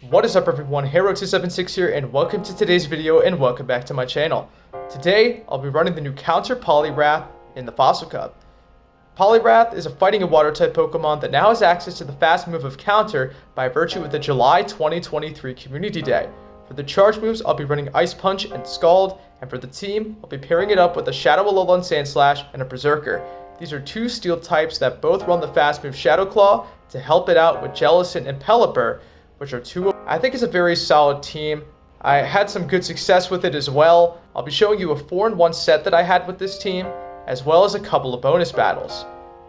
What is up everyone, Hero276 here, and welcome to today's video and welcome back to my channel. Today, I'll be running the new counter Poliwrath in the Fossil Cup. Poliwrath is a fighting and water type Pokemon that now has access to the fast move of Counter by virtue of the July 2023 Community Day. For the charge moves, I'll be running Ice Punch and Scald, and for the team, I'll be pairing it up with a Shadow Alolan Sandslash and a Berserker. These are two steel types that both run the fast move Shadow Claw to help it out with Jellicent and Pelipper, which are two I think is a very solid team. I had some good success with it as well. I'll be showing you a 4-in-1 set that I had with this team, as well as a couple of bonus battles.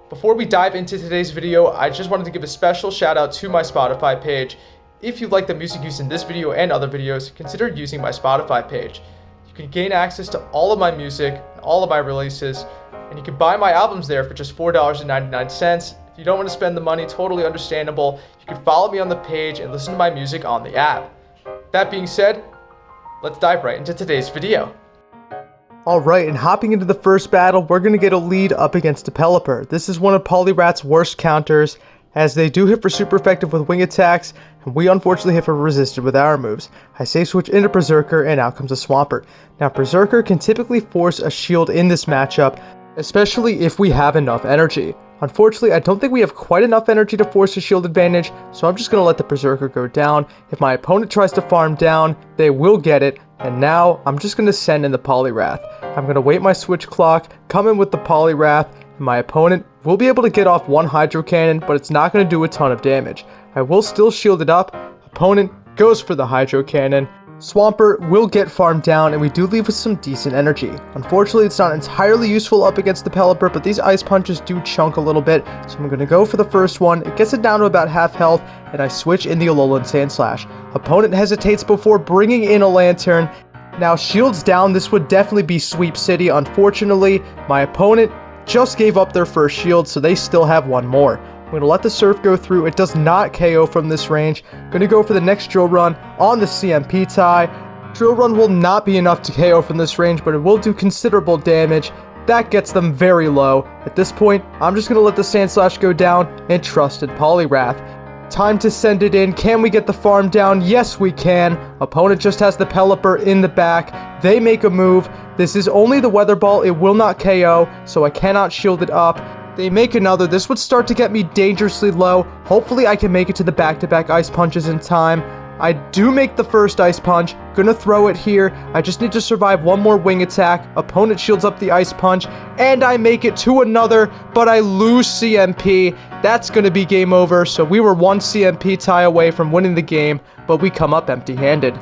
Before we dive into today's video, I just wanted to give a special shout out to my Spotify page. If you like the music used in this video and other videos, consider using my Spotify page. You can gain access to all of my music and all of my releases, and you can buy my albums there for just $4.99. If you don't want to spend the money, totally understandable. You can follow me on the page and listen to my music on the app. That being said, let's dive right into today's video. Alright, and hopping into the first battle, we're going to get a lead up against a Pelipper. This is one of Poliwrath's worst counters, as they do hit for super effective with wing attacks, and we unfortunately hit for resisted with our moves. I say switch into Berserker, and out comes a Swampert. Now, Berserker can typically force a shield in this matchup, especially if we have enough energy. Unfortunately, I don't think we have quite enough energy to force a shield advantage, so I'm just going to let the Berserker go down. If my opponent tries to farm down, they will get it, and now I'm just going to send in the Poliwrath. I'm going to wait my switch clock, come in with the Poliwrath, and my opponent will be able to get off one Hydro Cannon, but it's not going to do a ton of damage. I will still shield it up. Opponent goes for the Hydro Cannon. Swampert will get farmed down, and we do leave with some decent energy. Unfortunately, it's not entirely useful up against the Pelipper, but these Ice Punches do chunk a little bit, so I'm going to go for the first one. It gets it down to about half health, and I switch in the Alolan Sandslash. Opponent hesitates before bringing in a Lantern. Now, shields down, this would definitely be Sweep City. Unfortunately, my opponent just gave up their first shield, so they still have one more. I'm going to let the Surf go through. It does not KO from this range. Going to go for the next Drill Run on the CMP tie. Drill Run will not be enough to KO from this range, but it will do considerable damage. That gets them very low. At this point, I'm just going to let the Sandslash go down and trust in Poliwrath. Time to send it in. Can we get the farm down? Yes, we can. Opponent just has the Pelipper in the back. They make a move. This is only the Weather Ball. It will not KO, so I cannot shield it up. They make another. This would start to get me dangerously low. Hopefully I can make it to the back-to-back Ice Punches in time. I do make the first Ice Punch. Gonna throw it here. I just need to survive one more wing attack. Opponent shields up the Ice Punch, and I make it to another, but I lose CMP. That's gonna be game over, so we were one CMP tie away from winning the game, but we come up empty-handed.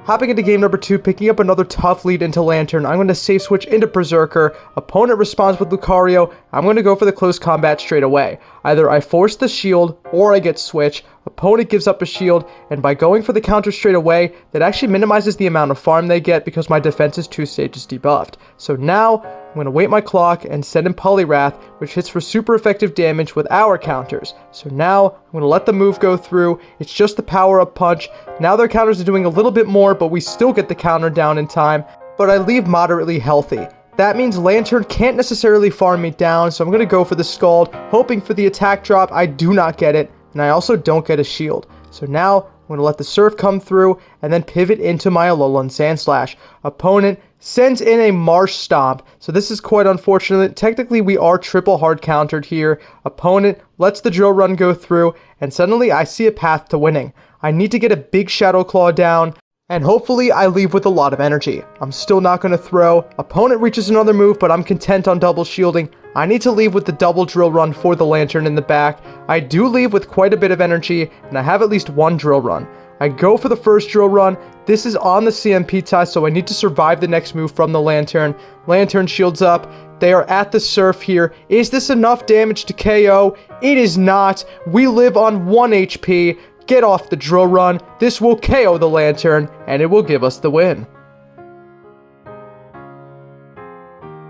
Hopping into game number 2, picking up another tough lead into Lantern. I'm going to safe switch into Berserker. Opponent responds with Lucario. I'm going to go for the close combat straight away. Either I force the shield or I get switch. Opponent gives up a shield, and by going for the counter straight away, that actually minimizes the amount of farm they get because my defense is 2 stages debuffed. So now, I'm going to wait my clock and send in Poliwrath, which hits for super effective damage with our counters. So now, I'm going to let the move go through. It's just the power-up punch. Now their counters are doing a little bit more, but we still get the counter down in time. But I leave moderately healthy. That means Lantern can't necessarily farm me down, so I'm going to go for the Scald, hoping for the attack drop. I do not get it, and I also don't get a shield. So now, I'm going to let the Surf come through, and then pivot into my Alolan Sandslash. Opponent sends in a Marsh Stomp, so this is quite unfortunate. Technically, we are triple hard countered here. Opponent lets the Drill Run go through, and suddenly I see a path to winning. I need to get a big Shadow Claw down, and hopefully I leave with a lot of energy. I'm still not going to throw. Opponent reaches another move, but I'm content on double shielding. I need to leave with the double Drill Run for the Lantern in the back. I do leave with quite a bit of energy, and I have at least one Drill Run. I go for the first Drill Run. This is on the CMP tie, so I need to survive the next move from the Lantern. Lantern shields up. They are at the Surf here. Is this enough damage to KO? It is not. We live on 1 HP. Get off the Drill Run. This will KO the Lantern, and it will give us the win.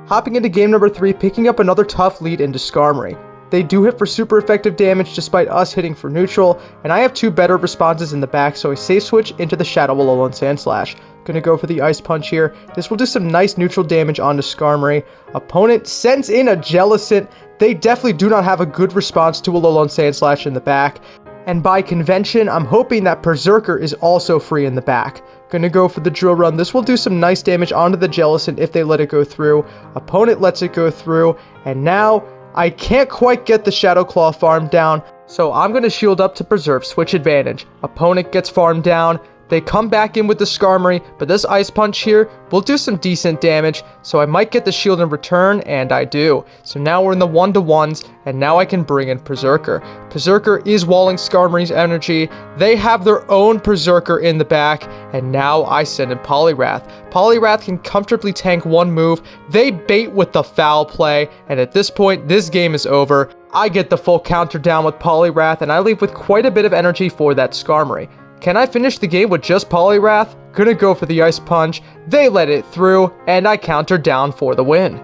Hopping into game number 3, picking up another tough lead into Skarmory. They do hit for super effective damage despite us hitting for neutral, and I have 2 better responses in the back, so I safe switch into the Shadow Alolan Sandslash. Gonna go for the Ice Punch here. This will do some nice neutral damage onto Skarmory. Opponent sends in a Jellicent. they definitely do not have a good response to Alolan Sandslash in the back. And by convention, I'm hoping that Berserker is also free in the back. Gonna go for the Drill Run. This will do some nice damage onto the Jellicent if they let it go through. Opponent lets it go through, and now I can't quite get the Shadow Claw farm down, so I'm gonna shield up to preserve switch advantage. Opponent gets farmed down. They come back in with the Skarmory, but this Ice Punch here will do some decent damage, so I might get the shield in return, and I do. So now we're in the 1-to-1s, and now I can bring in Berserker. Berserker is walling Skarmory's energy. They have their own Berserker in the back, and now I send in Poliwrath. Poliwrath can comfortably tank one move. They bait with the foul play, and at this point, this game is over. I get the full counter down with Poliwrath, and I leave with quite a bit of energy for that Skarmory. Can I finish the game with just Poliwrath? Gonna go for the Ice Punch. They let it through, and I counter down for the win.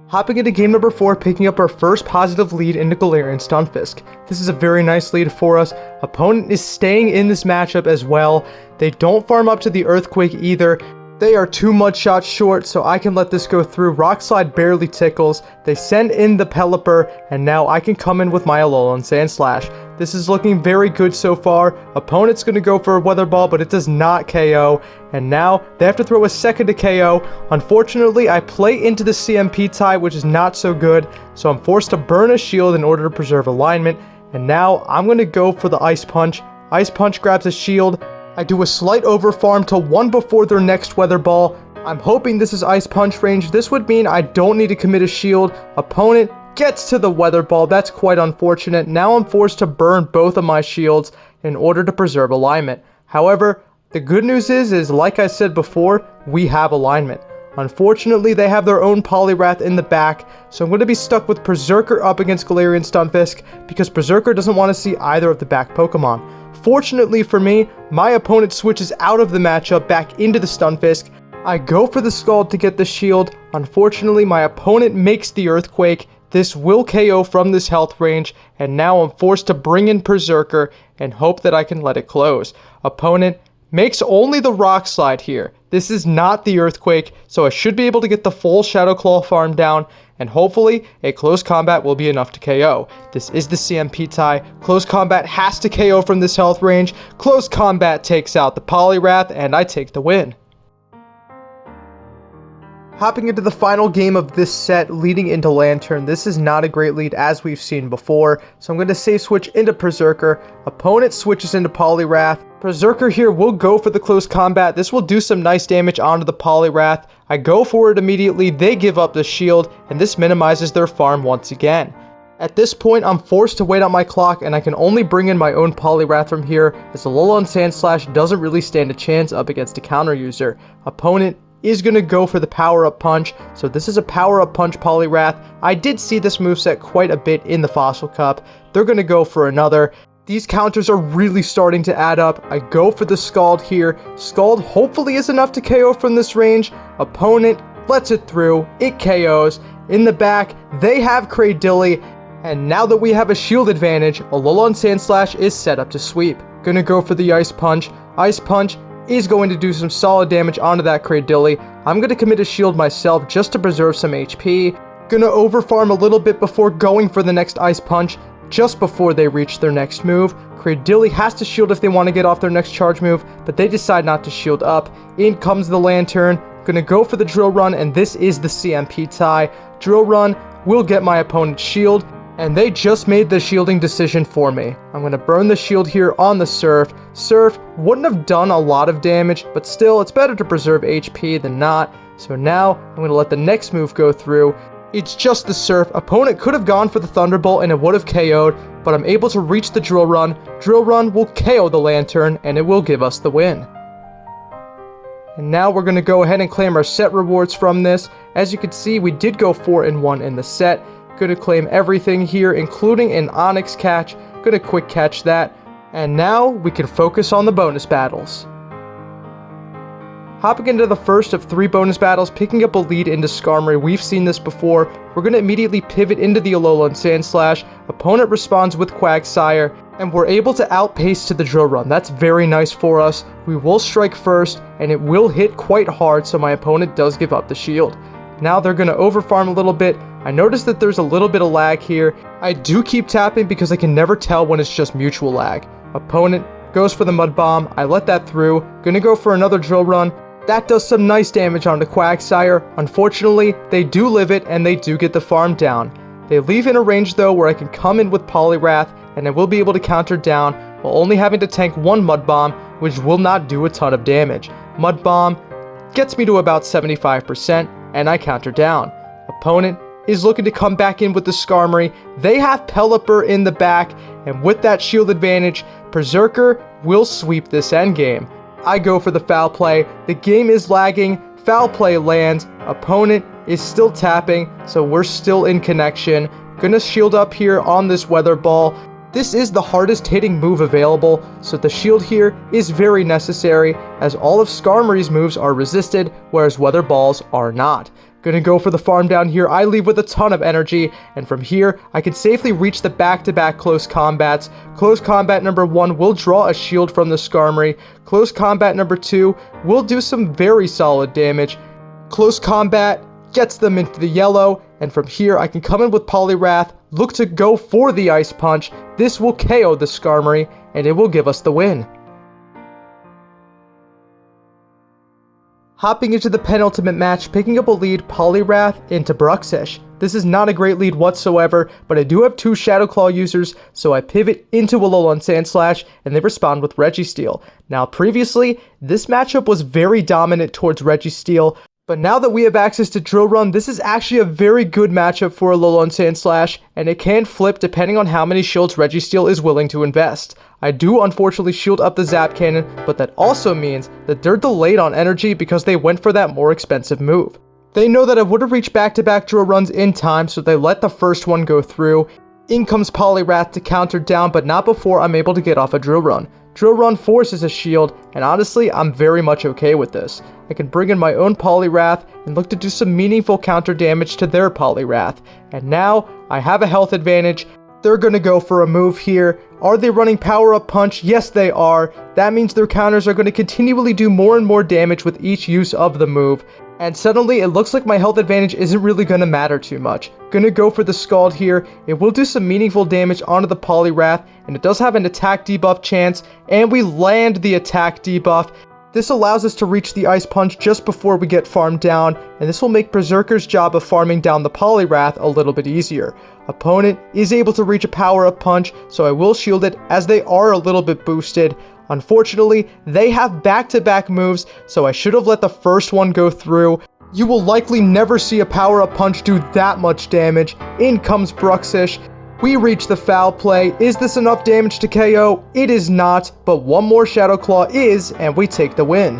Hopping into game number 4, picking up our first positive lead into Galarian Stunfisk. This is a very nice lead for us. Opponent is staying in this matchup as well. They don't farm up to the Earthquake either. They are 2 mud shots short, so I can let this go through. Rock Slide barely tickles. They send in the Pelipper, and now I can come in with my Alolan Sandslash. This is looking very good so far. Opponent's going to go for a Weather Ball, but it does not KO. And now they have to throw a second to KO. Unfortunately, I play into the CMP tie, which is not so good. So I'm forced to burn a shield in order to preserve alignment. And now I'm going to go for the Ice Punch. Ice Punch grabs a shield. I do a slight overfarm to 1 before their next Weather Ball. I'm hoping this is Ice Punch range. This would mean I don't need to commit a shield. Opponent gets to the Weather Ball. That's quite unfortunate. Now I'm forced to burn both of my shields in order to preserve alignment. However, the good news is like I said before, we have alignment. Unfortunately, they have their own Poliwrath in the back, so I'm going to be stuck with Berserker up against Galarian Stunfisk because Berserker doesn't want to see either of the back Pokemon. Fortunately for me, my opponent switches out of the matchup back into the Stunfisk. I go for the Scald to get the shield. Unfortunately, my opponent makes the Earthquake. This will KO from this health range, and now I'm forced to bring in Berserker and hope that I can let it close. Opponent makes only the Rock Slide here. This is not the Earthquake, so I should be able to get the full Shadow Claw farm down, and hopefully a close combat will be enough to KO. This is the CMP tie. Close combat has to KO from this health range. Close combat takes out the Poliwrath, and I take the win. Hopping into the final game of this set, leading into Lantern. This is not a great lead as we've seen before, so I'm going to save switch into Berserker. Opponent switches into Poliwrath. Berserker here will go for the close combat. This will do some nice damage onto the Poliwrath. I go for it immediately. They give up the shield, and this minimizes their farm once again. At this point, I'm forced to wait on my clock, and I can only bring in my own Poliwrath from here, as the Alolan Sandslash doesn't really stand a chance up against a counter user. Opponent is going to go for the power-up punch, so this is a power-up punch Poliwrath. I did see this moveset quite a bit in the Fossil Cup. They're going to go for another. These counters are really starting to add up. I go for the Scald here. Scald hopefully is enough to KO from this range. Opponent lets it through. It KOs. In the back, they have Cradilly. And now that we have a shield advantage, Alolan Sandslash is set up to sweep. Gonna go for the Ice Punch. Ice Punch is going to do some solid damage onto that Cradilly. I'm going to commit a shield myself just to preserve some HP. Gonna overfarm a little bit before going for the next Ice Punch, just before they reach their next move. Cradilly has to shield if they want to get off their next charge move, but they decide not to shield up. In comes the Lantern. Gonna go for the Drill Run, and this is the CMP tie. Drill Run will get my opponent's shield, and they just made the shielding decision for me. I'm going to burn the shield here on the Surf. Surf wouldn't have done a lot of damage, but still, it's better to preserve HP than not. So now, I'm going to let the next move go through. It's just the Surf. Opponent could have gone for the Thunderbolt and it would have KO'd, but I'm able to reach the Drill Run. Drill Run will KO the Lantern, and it will give us the win. And now we're going to go ahead and claim our set rewards from this. As you can see, we did go 4-1 in the set. Gonna claim everything here, including an Onyx catch. Gonna quick catch that. And now we can focus on the bonus battles. Hopping into the first of 3 bonus battles, picking up a lead into Skarmory. We've seen this before. We're gonna immediately pivot into the Alolan Sandslash. Opponent responds with Quagsire, and we're able to outpace to the Drill Run. That's very nice for us. We will strike first, and it will hit quite hard, so my opponent does give up the shield. Now they're going to overfarm a little bit. I noticed that there's a little bit of lag here. I do keep tapping because I can never tell when it's just mutual lag. Opponent goes for the Mud Bomb. I let that through. Gonna go for another Drill Run. That does some nice damage on the Quagsire. Unfortunately, they do live it and they do get the farm down. They leave in a range though where I can come in with Poliwrath and I will be able to counter down while only having to tank one Mud Bomb, which will not do a ton of damage. Mud Bomb gets me to about 75% and I counter down. Opponent is looking to come back in with the Skarmory. They have Pelipper in the back, and with that shield advantage, Berserker will sweep this endgame. I go for the foul play. The game is lagging. Foul play lands. Opponent is still tapping, so we're still in connection. Gonna shield up here on this Weather Ball. This is the hardest hitting move available, so the shield here is very necessary, as all of Skarmory's moves are resisted, whereas Weather Balls are not. Gonna go for the farm down here. I leave with a ton of energy, and from here, I can safely reach the back-to-back close combats. Close combat number 1 will draw a shield from the Skarmory. Close combat number 2 will do some very solid damage. Close combat gets them into the yellow, and from here, I can come in with Poliwrath, look to go for the Ice Punch. This will KO the Skarmory, and it will give us the win. Hopping into the penultimate match, picking up a lead, Poliwrath into Bruxish. This is not a great lead whatsoever, but I do have 2 Shadow Claw users, so I pivot into Alolan Sandslash, and they respond with Registeel. Now previously, this matchup was very dominant towards Registeel, but now that we have access to Drill Run, this is actually a very good matchup for Alolan Sandslash, and it can flip depending on how many shields Registeel is willing to invest. I do unfortunately shield up the Zap Cannon, but that also means that they're delayed on energy because they went for that more expensive move. They know that I would have reached back-to-back Drill Runs in time, so they let the first one go through. In comes Poliwrath to counter down, but not before I'm able to get off a Drill Run. Drill Run forces a shield, and honestly, I'm very much okay with this. I can bring in my own Poliwrath and look to do some meaningful counter damage to their Poliwrath. And now, I have a health advantage. They're gonna go for a move here. Are they running Power Up Punch? Yes, they are. That means their counters are gonna continually do more and more damage with each use of the move. And suddenly, it looks like my health advantage isn't really gonna matter too much. Gonna go for the Scald here. It will do some meaningful damage onto the Poliwrath, and it does have an attack debuff chance, and we land the attack debuff. This allows us to reach the Ice Punch just before we get farmed down, and this will make Berserker's job of farming down the Poliwrath a little bit easier. Opponent is able to reach a Power-Up Punch, so I will shield it as they are a little bit boosted. Unfortunately, they have back-to-back moves, so I should have let the first one go through. You will likely never see a Power-Up Punch do that much damage. In comes Bruxish. We reach the foul play. Is this enough damage to KO? It is not, but one more Shadow Claw is, and we take the win.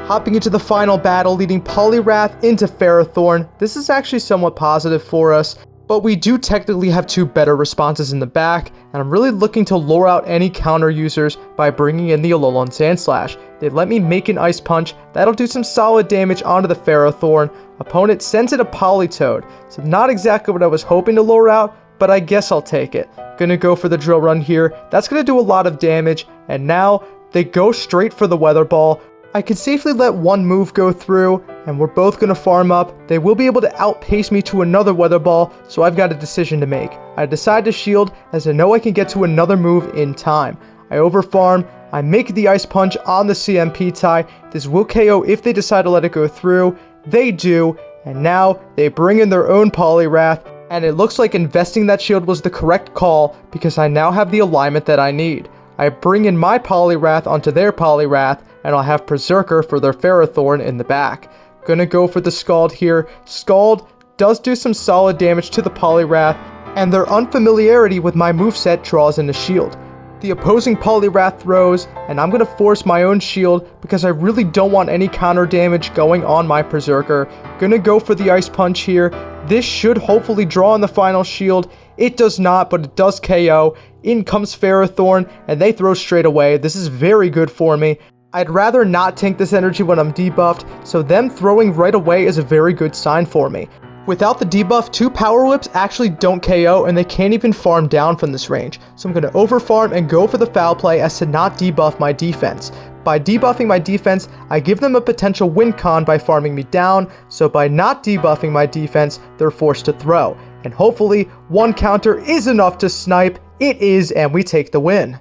Hopping into the final battle, leading Poliwrath into Ferrothorn. This is actually somewhat positive for us, but we do technically have 2 better responses in the back, and I'm really looking to lure out any counter users by bringing in the Alolan Sandslash. They let me make an Ice Punch. That'll do some solid damage onto the Ferrothorn. Opponent sends it a Politoed, so not exactly what I was hoping to lure out, but I guess I'll take it. Gonna go for the Drill Run here. That's gonna do a lot of damage, and now they go straight for the Weather Ball. I can safely let one move go through, and we're both gonna farm up. They will be able to outpace me to another Weather Ball, so I've got a decision to make. I decide to shield, as I know I can get to another move in time. I overfarm, I make the Ice Punch on the CMP tie. This will KO if they decide to let it go through. They do, and now they bring in their own Poliwrath, and it looks like investing that shield was the correct call because I now have the alignment that I need. I bring in my Poliwrath onto their Poliwrath, and I'll have Berserker for their Ferrothorn in the back. Gonna go for the Scald here. Scald does do some solid damage to the Poliwrath, and their unfamiliarity with my moveset draws in a shield. The opposing Poliwrath throws, and I'm going to force my own shield because I really don't want any counter damage going on my Berserker. Gonna go for the Ice Punch here. This should hopefully draw on the final shield. It does not, but it does KO. In comes Ferrothorn, and they throw straight away. This is very good for me. I'd rather not tank this energy when I'm debuffed, so them throwing right away is a very good sign for me. Without the debuff, 2 power whips actually don't KO and they can't even farm down from this range. So I'm going to overfarm and go for the foul play as to not debuff my defense. By debuffing my defense, I give them a potential win con by farming me down, so by not debuffing my defense, they're forced to throw. And hopefully, 1 counter is enough to snipe. It is, and we take the win.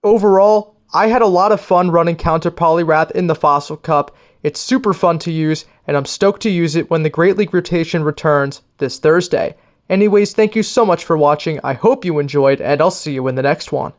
Overall, I had a lot of fun running counter Poliwrath in the Fossil Cup. It's super fun to use, and I'm stoked to use it when the Great League rotation returns this Thursday. Anyways, thank you so much for watching. I hope you enjoyed, and I'll see you in the next one.